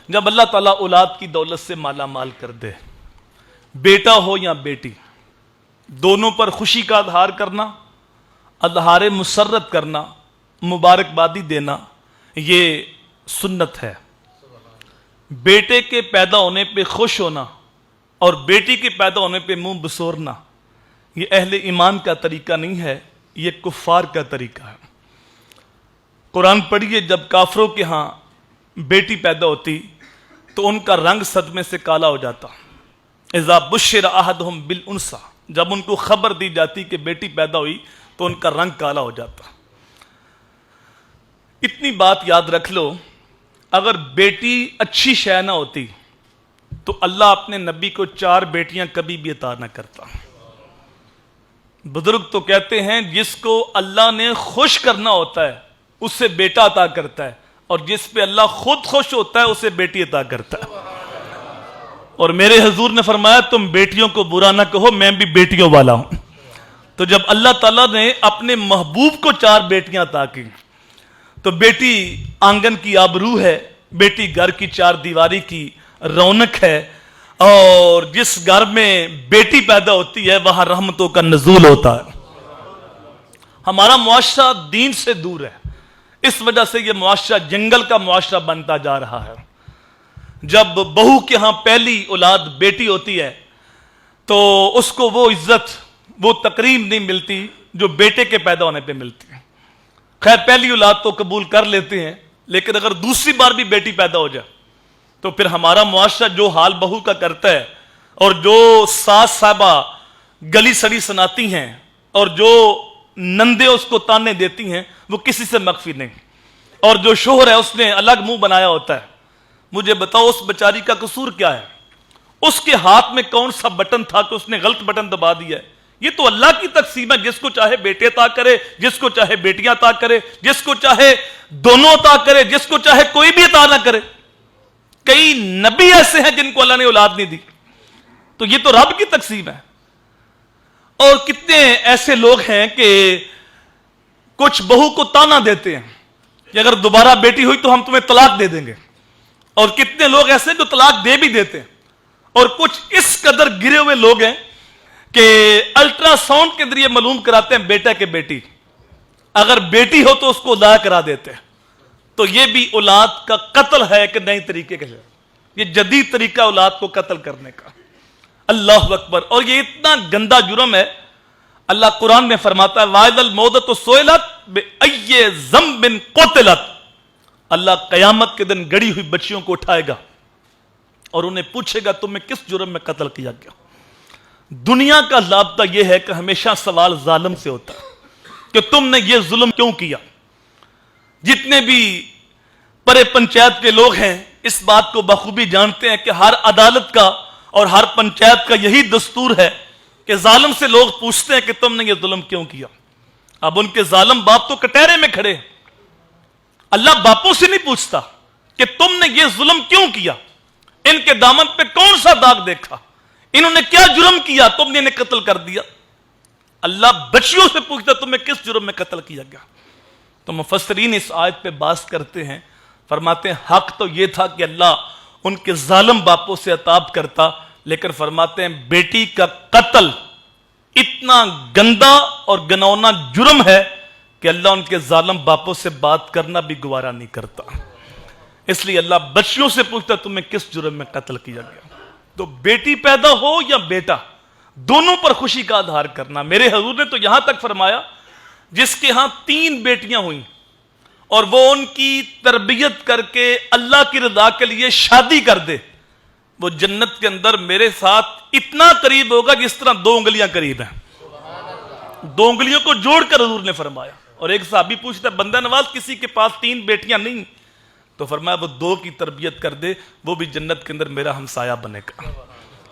جب اللہ تعالیٰ اولاد کی دولت سے مالا مال کر دے، بیٹا ہو یا بیٹی، دونوں پر خوشی کا اظہار کرنا، اظہار مسرت کرنا، مبارکبادی دینا، یہ سنت ہے۔ بیٹے کے پیدا ہونے پہ خوش ہونا اور بیٹی کے پیدا ہونے پہ منہ بسورنا یہ اہل ایمان کا طریقہ نہیں ہے، یہ کفار کا طریقہ ہے۔ قرآن پڑھیے، جب کافروں کے ہاں بیٹی پیدا ہوتی تو ان کا رنگ صدمے سے کالا ہو جاتا۔ اذا بشر احدهم بالانثى، جب ان کو خبر دی جاتی کہ بیٹی پیدا ہوئی تو ان کا رنگ کالا ہو جاتا۔ اتنی بات یاد رکھ لو، اگر بیٹی اچھی شے نہ ہوتی تو اللہ اپنے نبی کو 4 بیٹیاں کبھی بھی عطا نہ کرتا۔ بزرگ تو کہتے ہیں جس کو اللہ نے خوش کرنا ہوتا ہے اسے بیٹا عطا کرتا ہے، اور جس پہ اللہ خود خوش ہوتا ہے اسے بیٹی عطا کرتا ہے۔ اور میرے حضور نے فرمایا تم بیٹیوں کو برا نہ کہو، میں بھی بیٹیوں والا ہوں۔ تو جب اللہ تعالیٰ نے اپنے محبوب کو 4 بیٹیاں عطا کی تو بیٹی آنگن کی آبرو ہے، بیٹی گھر کی 4 دیواری کی رونق ہے، اور جس گھر میں بیٹی پیدا ہوتی ہے وہاں رحمتوں کا نزول ہوتا ہے۔ ہمارا معاشرہ دین سے دور ہے، اس وجہ سے یہ معاشرہ جنگل کا معاشرہ بنتا جا رہا ہے۔ جب بہو کے ہاں پہلی اولاد بیٹی ہوتی ہے تو اس کو وہ عزت، وہ تکریم نہیں ملتی جو بیٹے کے پیدا ہونے پہ ملتی ہے۔ خیر پہلی اولاد تو قبول کر لیتے ہیں، لیکن اگر دوسری بار بھی بیٹی پیدا ہو جائے تو پھر ہمارا معاشرہ جو حال بہو کا کرتا ہے، اور جو ساس صاحبہ گلی سڑی سناتی ہیں، اور جو نندے اس کو تانے دیتی ہیں، وہ کسی سے مخفی نہیں۔ اور جو شوہر ہے اس نے الگ منہ بنایا ہوتا ہے۔ مجھے بتاؤ اس بیچاری کا قصور کیا ہے؟ اس کے ہاتھ میں کون سا بٹن تھا کہ اس نے غلط بٹن دبا دیا ہے؟ یہ تو اللہ کی تقسیم ہے، جس کو چاہے بیٹے عطا کرے، جس کو چاہے بیٹیاں عطا کرے، جس کو چاہے دونوں عطا کرے، جس کو چاہے کوئی بھی عطا نہ کرے۔ کئی نبی ایسے ہیں جن کو اللہ نے اولاد نہیں دی، تو یہ تو رب کی تقسیم ہے۔ اور کتنے ایسے لوگ ہیں کہ کچھ بہو کو تانا دیتے ہیں کہ اگر دوبارہ بیٹی ہوئی تو ہم تمہیں طلاق دے دیں گے، اور کتنے لوگ ایسے جو طلاق دے بھی دیتے ہیں، اور کچھ اس قدر گرے ہوئے لوگ ہیں کہ الٹرا ساؤنڈ کے ذریعے معلوم کراتے ہیں بیٹا کہ بیٹی، اگر بیٹی ہو تو اس کو ضائع کرا دیتے ہیں۔ تو یہ بھی اولاد کا قتل ہے کہ نئے طریقے کے، یہ جدید طریقہ اولاد کو قتل کرنے کا۔ اللہ اکبر! اور یہ اتنا گندا جرم ہے، اللہ قرآن میں فرماتا ہے وَإِذَا الْمَوْءُودَةُ سُئِلَتْ بِأَيِّ ذَنبٍ قُتِلَتْ، اللہ قیامت کے دن گڑی ہوئی بچیوں کو اٹھائے گا اور انہیں پوچھے گا تمہیں کس جرم میں قتل کیا گیا۔ دنیا کا ضابطہ یہ ہے کہ ہمیشہ سوال ظالم سے ہوتا ہے کہ تم نے یہ ظلم کیوں کیا۔ جتنے بھی پرے پنچایت کے لوگ ہیں اس بات کو بخوبی جانتے ہیں کہ ہر عدالت کا اور ہر پنچایت کا یہی دستور ہے کہ ظالم سے لوگ پوچھتے ہیں کہ تم نے یہ ظلم کیوں کیا۔ اب ان کے ظالم باپ تو کٹہرے میں کھڑے ہیں، اللہ باپوں سے نہیں پوچھتا کہ تم نے یہ ظلم کیوں کیا، ان کے دامن پہ کون سا داغ دیکھا، انہوں نے کیا جرم کیا تم نے انہیں قتل کر دیا۔ اللہ بچیوں سے پوچھتا تمہیں کس جرم میں قتل کیا گیا۔ تو مفسرین اس آیت پہ بحث کرتے ہیں، فرماتے ہیں حق تو یہ تھا کہ اللہ ان کے ظالم باپوں سے عتاب کرتا، لیکن فرماتے ہیں بیٹی کا قتل اتنا گندا اور گنونا جرم ہے کہ اللہ ان کے ظالم باپوں سے بات کرنا بھی گوارا نہیں کرتا۔ اس لیے اللہ بچیوں سے پوچھتا تمہیں کس جرم میں قتل کیا گیا۔ تو بیٹی پیدا ہو یا بیٹا، دونوں پر خوشی کا اظہار کرنا۔ میرے حضور نے تو یہاں تک فرمایا جس کے ہاں 3 بیٹیاں ہوئیں اور وہ ان کی تربیت کر کے اللہ کی رضا کے لیے شادی کر دے، وہ جنت کے اندر میرے ساتھ اتنا قریب ہوگا جس طرح 2 انگلیاں قریب ہیں۔ 2 انگلیوں کو جوڑ کر حضور نے فرمایا۔ اور ایک صحابی پوچھتا ہے بندہ نواز کسی کے پاس 3 بیٹیاں نہیں، تو فرمایا وہ 2 کی تربیت کر دے، وہ بھی جنت کے اندر میرا ہمسایہ بنے گا۔